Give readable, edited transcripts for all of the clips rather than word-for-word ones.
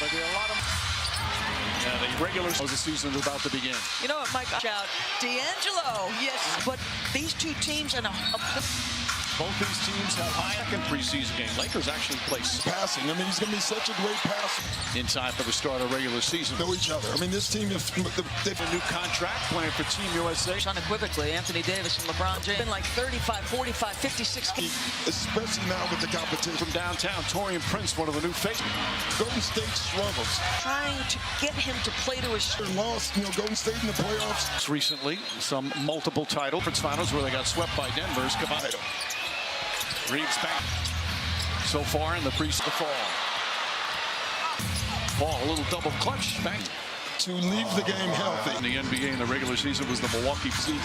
but there are a lot of... Yeah, the regular season is about to begin. You know what, Mike? Shout D'Angelo. Yes, but these two teams and both these teams have high second preseason game. Lakers actually play passing. I mean, he's going to be such a great passer. In time for the start of regular season. Know each other. I mean, this team is they've a new contract playing for Team USA. Unequivocally, Anthony Davis and LeBron James. Been like 35, 45, 56. Especially now with the competition. From downtown, Taurean Prince, one of the new faces. Golden State struggles. Trying to get him to play to his... Lost, Golden State in the playoffs. Recently, some multiple title finals where they got swept by Denver's Caballo. Reeves back so far in the fall. Ball, a little double clutch. Bang. To leave the game healthy. In the NBA in the regular season was the Milwaukee season.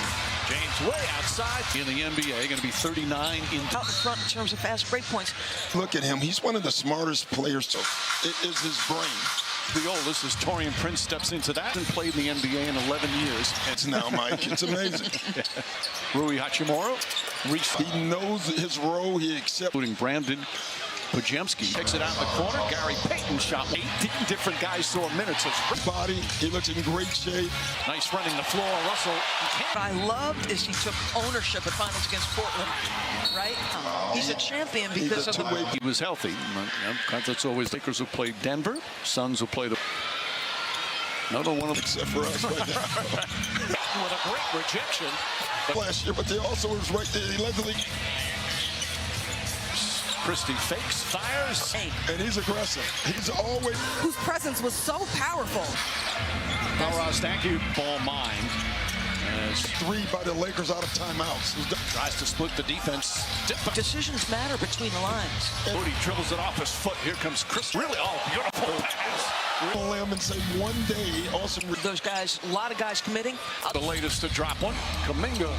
James way outside in the NBA, going to be 39 out in front in terms of fast break points. Look at him. He's one of the smartest players. So it is his brain. The oldest as Taurean Prince steps into that and played in the NBA in 11 years. It's now, Mike. It's amazing. Rui Hachimura. He knows his role. He accepts. Including Brandon Pajemski. Takes it out in the corner. Gary Payton shot. 18 different guys saw minutes. Body. He looks in great shape. Nice running the floor. Russell. What I loved is he took ownership at finals against Portland. Right? He's a champion because of the way he was healthy. That's always Lakers who played Denver. Suns who played another one of them. Except for us right now. With a great rejection. Last year, but they also was right there. He led the league. Christie fakes, fires. And he's aggressive. He's always... Whose presence was so powerful. Ross, thank you. Ball mind. As 3 by the Lakers out of timeouts. Tries to split the defense. Decisions matter between the lines. Moody dribbles it off his foot. Here comes Chris. Really, beautiful pass. We'll lay him and say one day, awesome. Those guys, a lot of guys committing. The latest to drop one. Kuminga.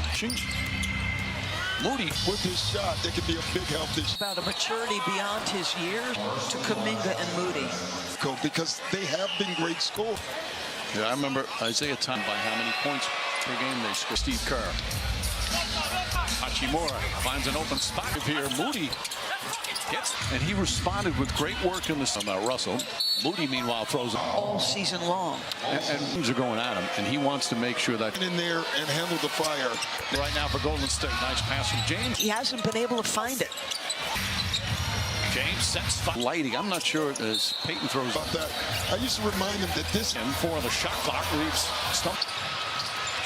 Moody with his shot, that could be a big help. About a maturity beyond his years to Kuminga and Moody. Because they have been great score. Yeah, I remember Isaiah Thomas by how many points per game they scored. Steve Kerr. Hachimura finds an open spot here. Moody gets, and he responded with great work in the summer. Russell. Moody, meanwhile, throws all season long. And things are going at him, and he wants to make sure that in there and handle the fire. Right now for Golden State. Nice pass from James. He hasn't been able to find it. James sets lighting. I'm not sure as Payton throws about that. I used to remind him that this and for the shot clock leaves stump.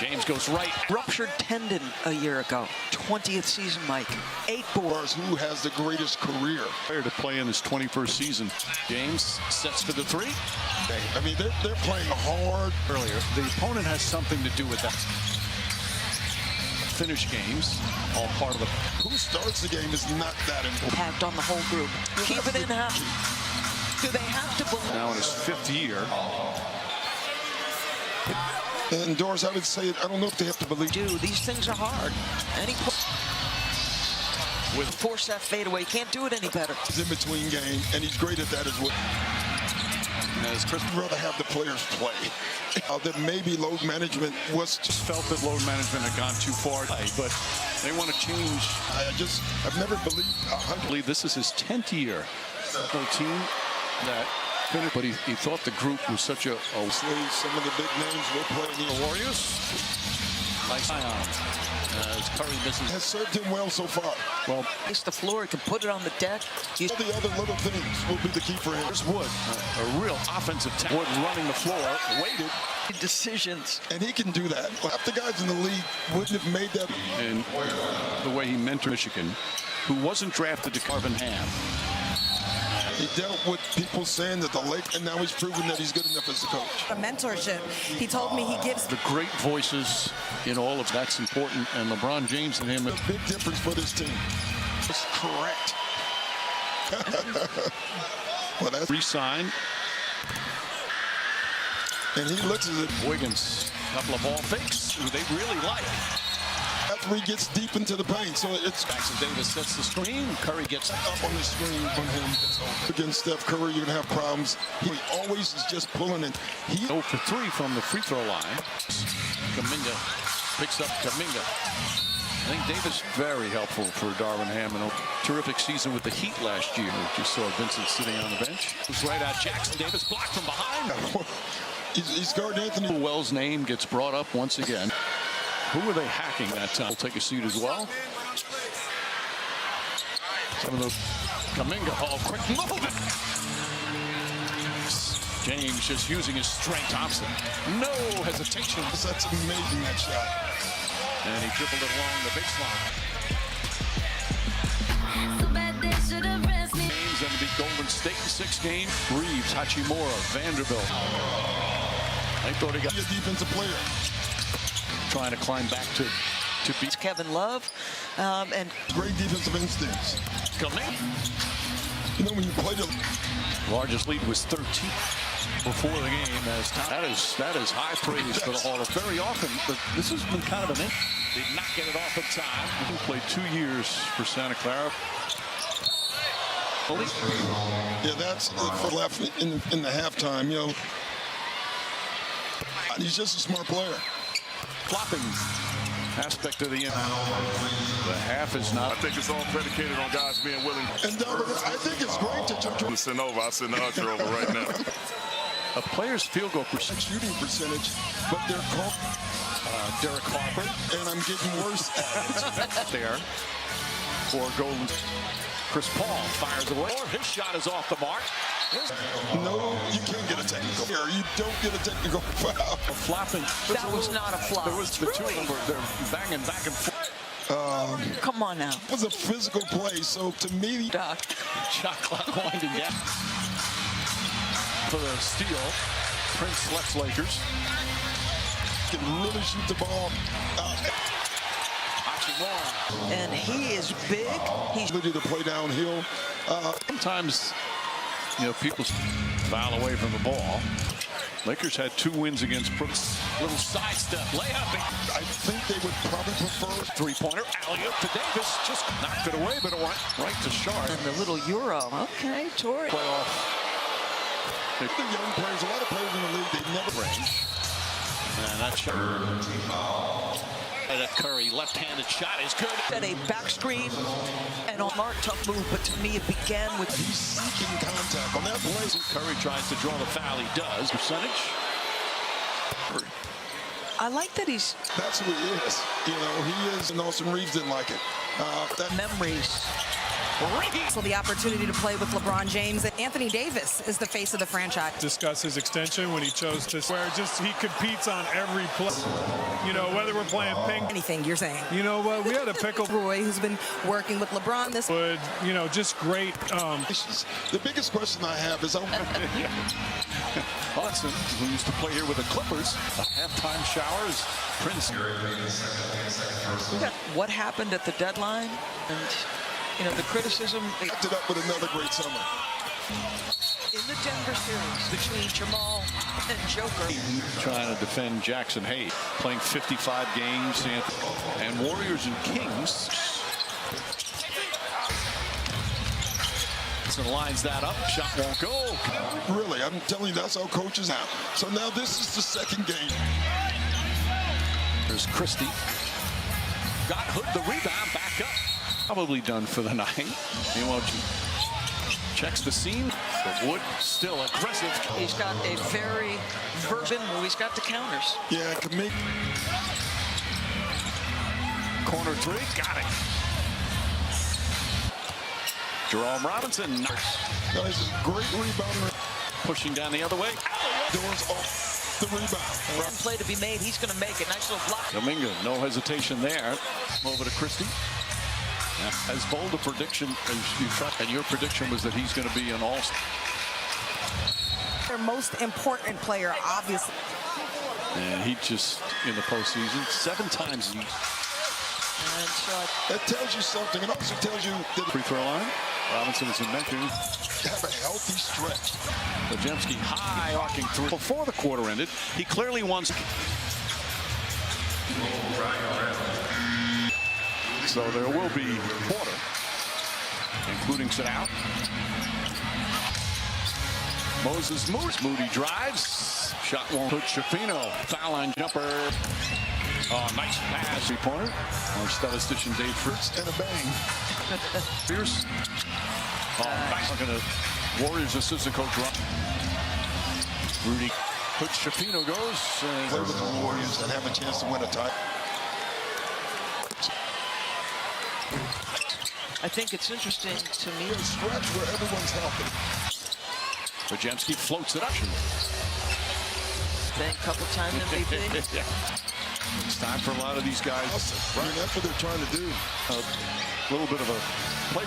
James goes right. Ruptured tendon a year ago. 20th season, Mike. 8 boards. Who has the greatest career? To play in his 21st season. James sets for the 3. I mean, they're playing hard. Earlier, the opponent has something to do with that. Finish games, all part of the... Who starts the game is not that important. Impact on the whole group. Keep it in house. Do they have to believe? Now in his 5th year. And Doris, I would say, I don't know if they have to believe. Dude, these things are hard. Any with force that fadeaway, you can't do it any better. He's in between game, and he's great at that as well. As Chris would rather have the players play. That maybe load management was just felt that load management had gone too far, but they want to change. I've never believed 100. This is his 10th year. No team that finished, but he thought the group was such a. Some of the big names will play in the Warriors. Nice as Curry misses. Has served him well so far. Well, it's the floor. He can put it on the deck. All the other little things will be the key for him. There's Wood, a real offensive talent. Wood running the floor, waited. Decisions. And he can do that. Half the guys in the league wouldn't have made that. And the way he mentored Michigan, who wasn't drafted to Carbon Ham. He dealt with people saying that the Lake, and now he's proven that he's good enough as a coach. A mentorship. He told me he gives the great voices in all of that's important, and LeBron James and him. A big difference for this team. It's correct. Well, that's re-signed. And he looks at it. Wiggins, a couple of ball fakes, who they really like. After he gets deep into the paint, so it's Jackson Davis sets the screen. Curry gets up on the screen on him. Against Steph Curry, you're gonna have problems. He always is just pulling it. He 0 for 3 from the free throw line. Kuminga picks up Kuminga. I think Davis very helpful for Darvin Ham. And a terrific season with the Heat last year. Just saw Vincent sitting on the bench. It's right out. Jackson Davis blocked from behind. He's guarding Anthony. Wells' name gets brought up once again. Who were they hacking that time? We'll take a seat as well. Some of those. Kuminga, quick move. James just using his strength. Thompson, no hesitation. That's amazing, that shot. And he dribbled it along the baseline. Games and beat Golden State in 6 games. Reeves, Hachimura, Vanderbilt. I thought he got a defensive player. Trying to climb back to beat Kevin Love and great defensive instincts. Coming. You know, when you play the largest lead was 13 before the game. As that is high praise for the Hall of Very often, but this has been kind of an did not get it off in time. He played 2 years for Santa Clara. Yeah, that's for left in the halftime. You know, he's just a smart player. Flopping aspect of the end. The half is not. I think it's all predicated on guys being willing. And I think it's great that you send over. I send the Archer over right now. A player's field goal shooting percentage, but they're called Derek Harper, and I'm getting worse at it. There for Golden. Chris Paul fires away. His shot is off the mark. No, you can't get a technical here. You don't get a technical foul. Flopping. that was not a flop. There was the two of them. They're banging back and forth. Come on now. It was a physical play, so to me, Doc. Shot clock winding down. For the steal, Prince Lex Lakers. Can really shoot the ball. And he is big. He's ability to play downhill. Sometimes, you know, people foul away from the ball. Lakers had 2 wins against Brooks. Little sidestep, layup. I think they would probably prefer 3-pointer, alley-oop to Davis. Just knocked it away, but it went right to Sharp. and the little Euro. Okay, Torrey. Playoff. the young players. A lot of players in the league, they never range. And that shot. That Curry left-handed shot is good. At a back screen and on Mark, tough move, but to me it began with he's seeking contact on that play. Curry tries to draw the foul. He does. Percentage. I like that he's that's who he is. You know, he is, and Austin Reeves didn't like it. That memories. So the opportunity to play with LeBron James. And Anthony Davis is the face of the franchise. Discuss his extension when he chose to where just he competes on every play. You know, whether we're playing ping. Anything you're saying. You know what? We had a pickle. Roy, who's been working with LeBron this. Would, you know, just great. The biggest question I have is Hudson, who used to play here with the Clippers, a halftime showers. Prince. What happened at the deadline? And, you know, the criticism. Wrapped it up with another great summer. In the Denver series between Jamal and Joker. Trying to defend Jackson Hayes, playing 55 games, and Warriors and Kings. So lines that up, shot won't go. Really, I'm telling you, that's how coaches have. So now this is the second game. There's Christie. Got Hood the rebound, back up. Probably done for the night. Meanwhile, checks the seam. But Wood still aggressive. He's got a very version move. He's got the counters. Yeah, can make corner 3, got it. Jerome Robinson. Nice, great rebound. Pushing down the other way. Doors off the rebound. One play to be made. He's going to make it. Nice little block. Kuminga, no hesitation there. Over to Christie. As bold a prediction as you tried, and your prediction was that he's going to be an all-star. Their most important player, obviously. And he just, in the postseason, 7 times. And shot. That tells you something. It also tells you that Free throw line. Robinson, as you mentioned, have a healthy stretch. Podziemski high arcing through. Before the quarter ended, he clearly wants. So there will be quarter, including sit out. Moses moves. Moody drives. Shot won't put Shafino. Foul line jumper. Oh, nice pass. Three-pointer on statistician Dave Fritz. And a bang. Pierce. Oh, nice. Looking at Warriors assistant coach Rob. Rudy. Coach Shafino goes. Play with the Warriors that have a chance to win a title. I think it's interesting to me. A stretch where everyone's healthy. Podziemski floats it up. Think a couple times MVP. It's time for a lot of these guys. I mean, that's what they're trying to do. A little bit of a play.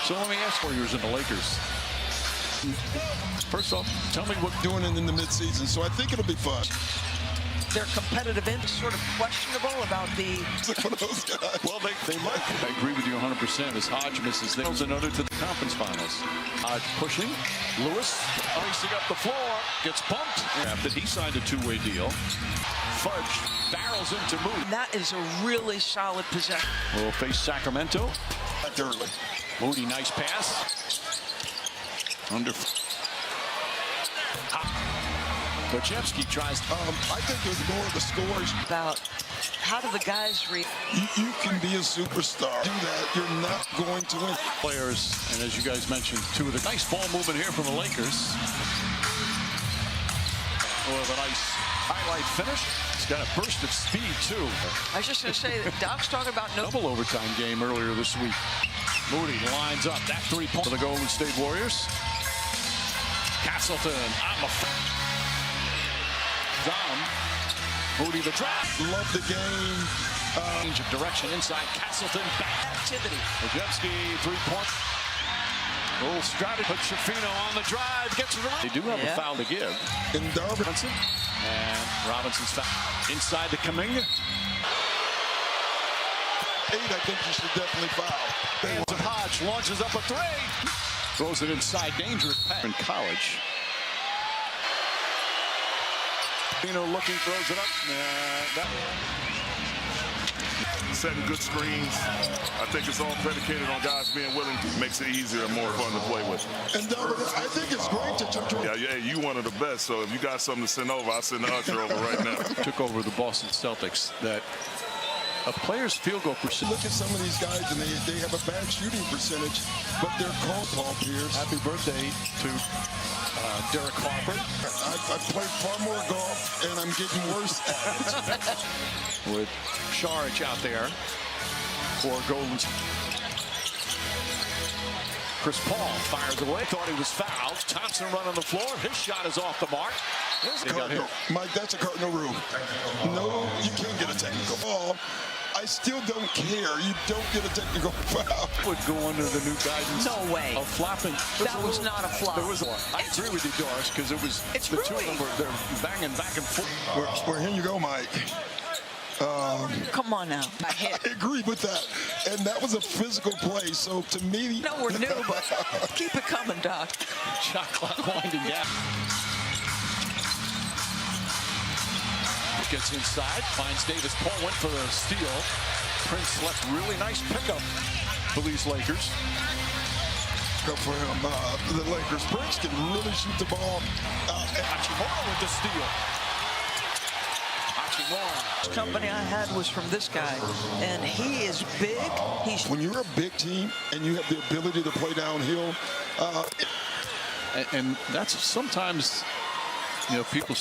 So let me ask Warriors and the Lakers. First off, tell me what Doing it in the midseason, so I think it'll be fun. Their competitive end is sort of questionable about the. Like one of those guys. Well, they might. I agree with you 100% as Hodge misses nails another to the conference finals. Hodge pushing. Lewis racing up the floor. Gets bumped. After he signed a two-way deal. Fudge barrels into Moody. That is a really solid possession. Will face Sacramento. Back early. Moody, nice pass. Under. Podziemski tries. I think there's more of the scores. About how do the guys read? You can be a superstar. Do that. You're not going to win. Players, and as you guys mentioned, two of the nice ball movement here from the Lakers. With a nice highlight finish. He's got a burst of speed, too. I was just going to say that Doc's talking about no. Double overtime game earlier this week. Moody lines up that three-point for the Golden State Warriors. Castleton on the Dom. Moody the drop. Love the game. Change of direction inside Castleton. Back Activity. Podziemski, three-point. Little strategy. Put Shafino on the drive. Gets it around. They do have a foul to give. In Darvin. And Robinson's foul. Inside the Kuminga. 8, I think you should definitely foul. Hands of Hodge launches up a three. Throws it inside. Dangerous pass. In college. Looking, throws it up. Setting good screens. I think it's all predicated on guys being willing to makes it easier and more fun to play with. And Darvin, I think it's great that you're Yeah, you one of the best. So if you got something to send over, I'll send the usher over right now. Took over the Boston Celtics. That a player's field goal percentage. Look at some of these guys, and they have a bad shooting percentage, but they're called Paul Pierce. Happy birthday to Derek Harper. I've played far more golf, and I'm getting worse at it. With Saric out there for Golden. Chris Paul fires away. Thought he was fouled. Thompson running the floor. His shot is off the mark. Mike, that's a cardinal rule. No, you can't get a technical foul. I still don't care. You don't get a technical foul. Would go under the new guidance. No way. Of flopping. That was not a flop. There was I agree with you, Doris, because it was It's the two of Rui. them they're banging back and forth. Well, here you go, Mike. Come on now. My head. I agree with that. And that was a physical play. So to me, No, we're new, but keep it coming, Doc. Shot clock winding down. Gets inside, finds Davis. Paul went for the steal. Prince left really nice pickup for these Lakers. Go for him. The Lakers. Prince can really shoot the ball. Hachimura with the steal. Hachimura. The company I had was from this guy, and he is big. He's When you're a big team and you have the ability to play downhill, And that's sometimes, people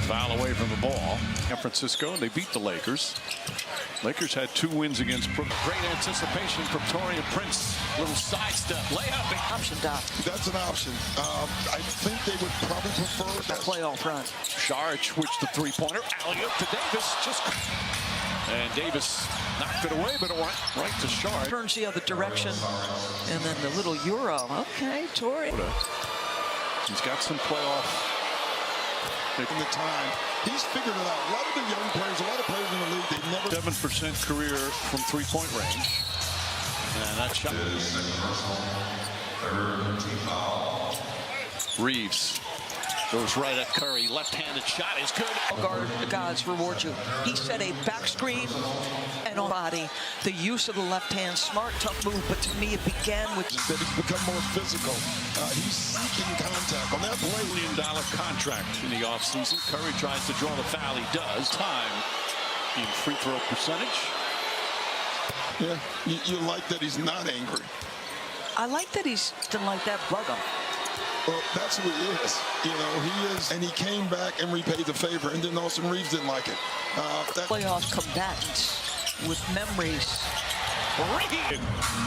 foul away from the ball. San Francisco, they beat the Lakers. Lakers had 2 wins against Brooklyn. Great anticipation from Taurean Prince. Little sidestep, layup. Big option, Doc. that's an option. I think they would probably prefer that. Playoff run. Saric, which the three-pointer. Alley-oop to Davis. And Davis knocked it away, but it went right to Saric. Turns the other direction, and then the little Euro. Okay, Torrey. He's got some playoff. In the time, he's figured it out. A lot of the young players, a lot of players in the league, they've never. 7% career from three-point range. And that shot. Reeves Goes right at Curry. Left-handed shot is good. Guard guys reward you. He set a back screen and on body. The use of the left hand, smart, tough move. But to me, it began with That he's become more physical. He's seeking contact on that play. $1 million contract in the offseason. Curry tries to draw the foul. He does. Time in free throw percentage. Yeah, you like that he's not angry. I like that he's didn't like that bug him. Well, that's who he is. You know, he is. And he came back and repaid the favor. And then Austin Reeves didn't like it. Playoff combatants with memories.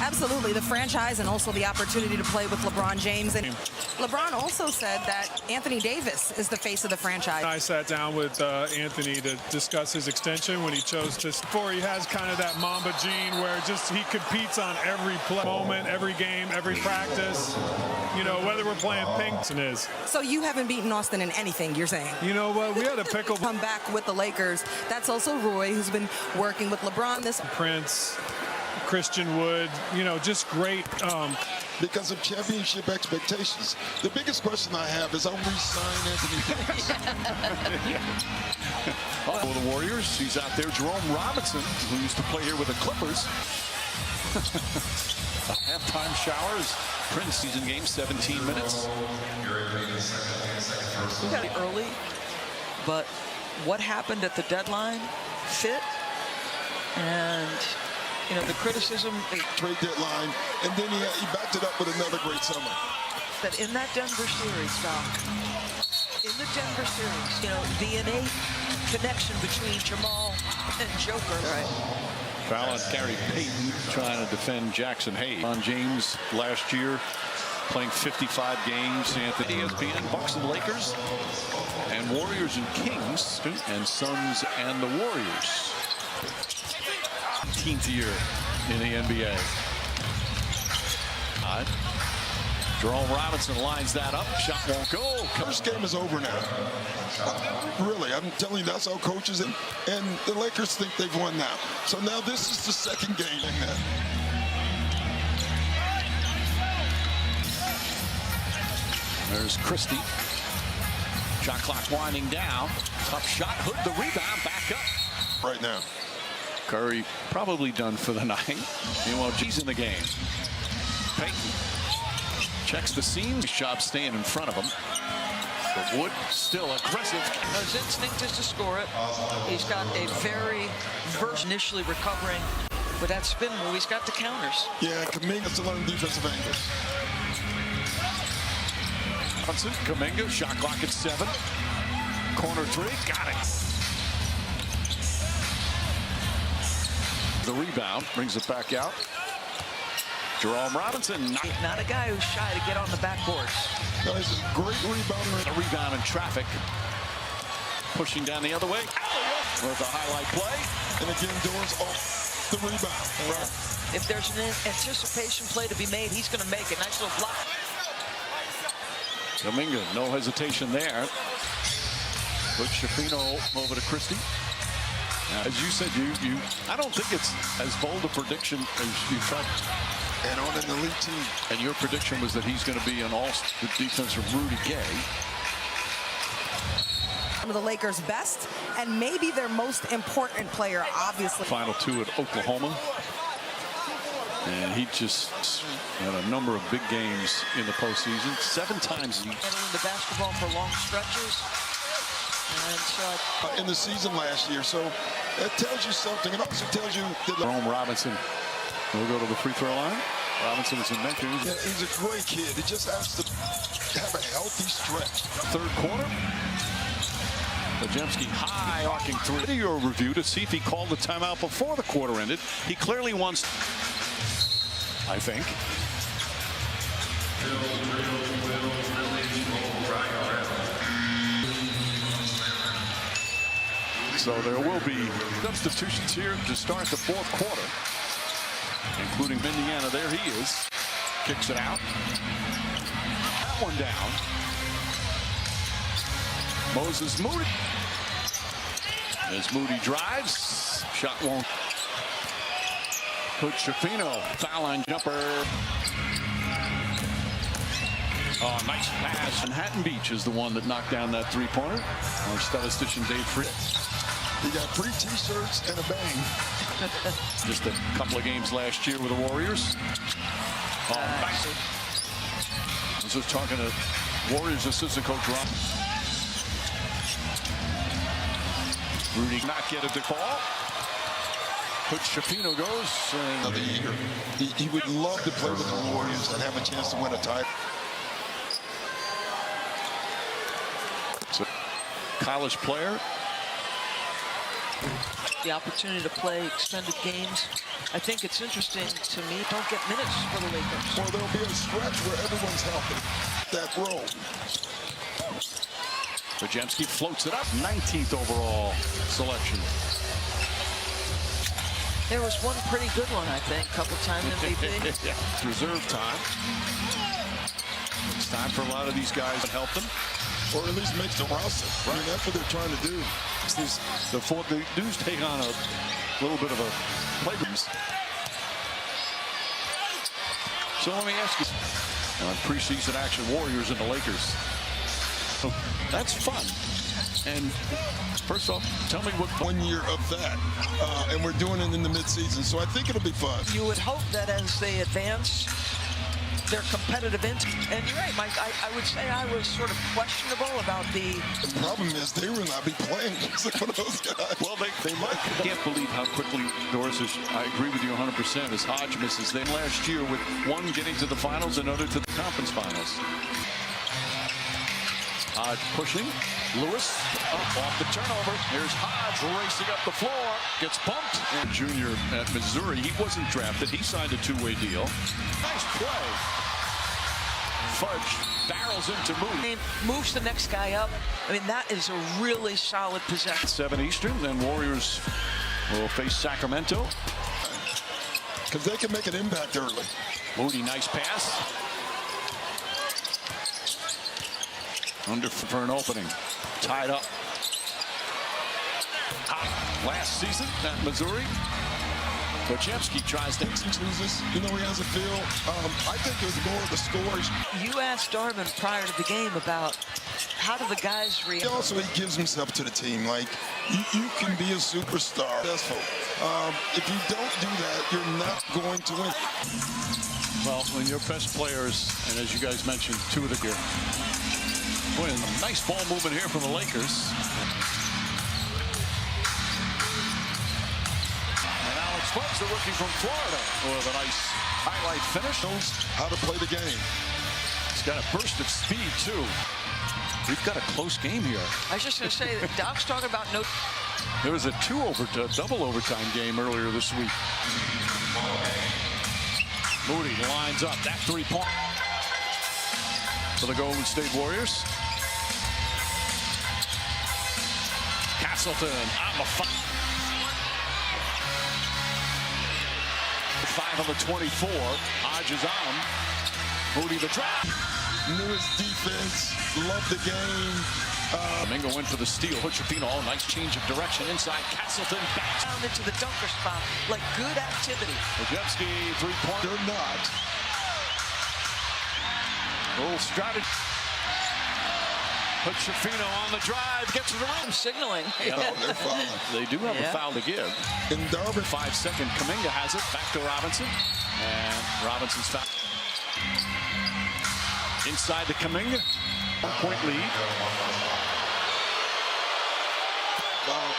Absolutely, the franchise and also the opportunity to play with LeBron James. And LeBron also said that Anthony Davis is the face of the franchise. I sat down with Anthony to discuss his extension when he chose to. Before he has kind of that Mamba gene where just he competes on every play, moment, every game, every practice. You know, whether we're playing Pinkerton is. So you haven't beaten Austin in anything, you're saying? You know what? We had a pickle. Come back with the Lakers. That's also Roy, who's been working with LeBron this. Prince, Christian Wood, you know, just great. Because of championship expectations. The biggest question I have is, I'll re-sign Anthony Davis. For the Warriors, he's out there. Jerome Robinson, who used to play here with the Clippers. A halftime showers. Prince season game, 17 minutes. We got it early, but what happened at the deadline fit, and you know the criticism Trade deadline, and then he backed it up with another great summer. that in that Denver series, Doc, in the Denver series, you know the innate connection between Jamal and Joker. Right. Foul on Gary Payton trying to defend Jackson Hayes. On James last year, playing 55 games. Anthony ESPN, Bucks and Lakers, and Warriors and Kings, and Suns and the Warriors. 18th year in the NBA. All right. Jerome Robinson lines that up. Shot won't go. First game is over now. Really, I'm telling you, that's how coaches and the Lakers think they've won now. So now this is the second game. There's Christie. Shot clock winding down. Tough shot. Hood the rebound. Back up. Right now. Curry probably done for the night. Meanwhile, G's in the game. Payton checks the seam. Shot staying in front of him. But Wood still aggressive. His instinct is to score it. He's got a very initially recovering with that spin move. He's got the counters. Yeah, Kuminga to learn defensive angles. Hudson, Kuminga, shot clock at 7. Corner 3, got it. The rebound brings it back out. Jerome Robinson. Not a guy who's shy to get on the backboard. No, he's a great rebounder. A rebound in traffic. Pushing down the other way. With a highlight play. And again, doors off the rebound. If there's an anticipation play to be made, he's going to make it. Nice little block. Kuminga, no hesitation there. Put Shafino over to Christie. As you said, I don't think it's as bold a prediction as you tried. And on an elite team. And your prediction was that he's going to be an all-star defensive Rudy Gay. One of the Lakers' best and maybe their most important player, obviously. Final 2 at Oklahoma. And he just had a number of big games in the postseason. 7 times he Handling the basketball for long stretches. And in the season last year. So that tells you something. It also tells you that Jerome Robinson will go to the free throw line. Robinson is in mention. Yeah, he's a great kid. He just has to have a healthy stretch. Third quarter. Podziemski high arcing 3. Video review to see if he called the timeout before the quarter ended. He clearly wants, I think. So there will be substitutions here to start the fourth quarter, including Indiana. There he is. Kicks it out. That one down. Moses Moody. As Moody drives, shot won't. Put Shafino. Foul line jumper. Oh, nice pass. Manhattan Beach is the one that knocked down that three-pointer. Our statistician Dave Fried. He got free T-shirts and a bang. Just a couple of games last year with the Warriors. Oh, nice. I was just talking to Warriors assistant coach Rob. Rudy not get it to call. Coach Shafino goes. Another year. He would love to play with the Warriors and have a chance to win a title. So, college player. The opportunity to play extended games. I think it's interesting to me. Don't get minutes for the Lakers. Well, there'll be a stretch where everyone's healthy. That role. Podziemski floats it up. 19th overall selection. There was one pretty good one, I think, a couple times MVP. It's reserve time. It's time for a lot of these guys to help them. Or at least makes the roster. I mean, that's what they're trying to do. The dudes take on a little bit of a play. So let me ask you, preseason action, Warriors and the Lakers. So that's fun. And first off, tell me what 1 year of that, and we're doing it in the midseason, so I think it'll be fun. You would hope that as they advance, their competitive and you're right, Mike. I would say I was sort of questionable about the problem is they will not be playing except for those guys. Well, they might. I can't believe how quickly Doris is. I agree with you 100%. As Hodge misses them last year with one getting to the finals, another to the conference finals. Hodge pushing. Lewis off the turnover. Here's Hodge racing up the floor. Gets bumped. And junior at Missouri. He wasn't drafted. He signed a two-way deal. Nice play. Fudge barrels into Moody. Moves the next guy up. I mean, that is a really solid possession. 7 Eastern. Then Warriors will face Sacramento. Because they can make an impact early. Moody, nice pass. Under for an opening. Tied up. Last season at Missouri. Podziemski tries to chooses. You know, he has a feel. I think there's more of the scores. You asked Darvin prior to the game about how do the guys react. Also, he gives himself to the team. Like, you can be a superstar. Successful. If you don't do that, you're not going to win. Well, when your best players, and as you guys mentioned, two of the gear. Boy, a nice ball movement here from the Lakers. And Alex Fudge, the rookie from Florida, with a nice highlight finish. Knows how to play the game. He's got a burst of speed, too. We've got a close game here. I was just going to say that Doc's talking about no. There was a double overtime game earlier this week. Moody lines up that three-point for the Golden State Warriors. Castleton on the 5 on the 24. Hodge is on. Moody the drop. Knew his defense. Loved the game. Domingo went for the steal. Pochettino, nice change of direction inside. Castleton back Down into the dunker spot. Like good activity. Podziemski three-pointer. They're not. Little strategy. Pochettino on the drive. Gets to the rim. Signaling. No, they're fouling. They do have a foul to give. And Darvin. 5-second. Kuminga has it. Back to Robinson. And Robinson's foul. Inside to Kuminga. Point lead.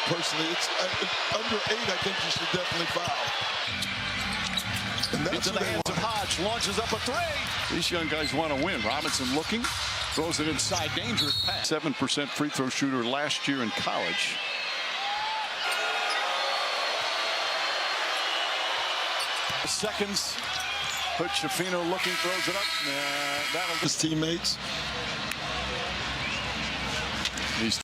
Personally, it's under 8. I think you should definitely foul. And that's Into the hands of Hodge. Launches up a three. These young guys want to win. Robinson looking. Throws it inside. Dangerous pass. 7% free throw shooter last year in college. Seconds. Pochettino looking. Throws it up. That'll his teammates. He's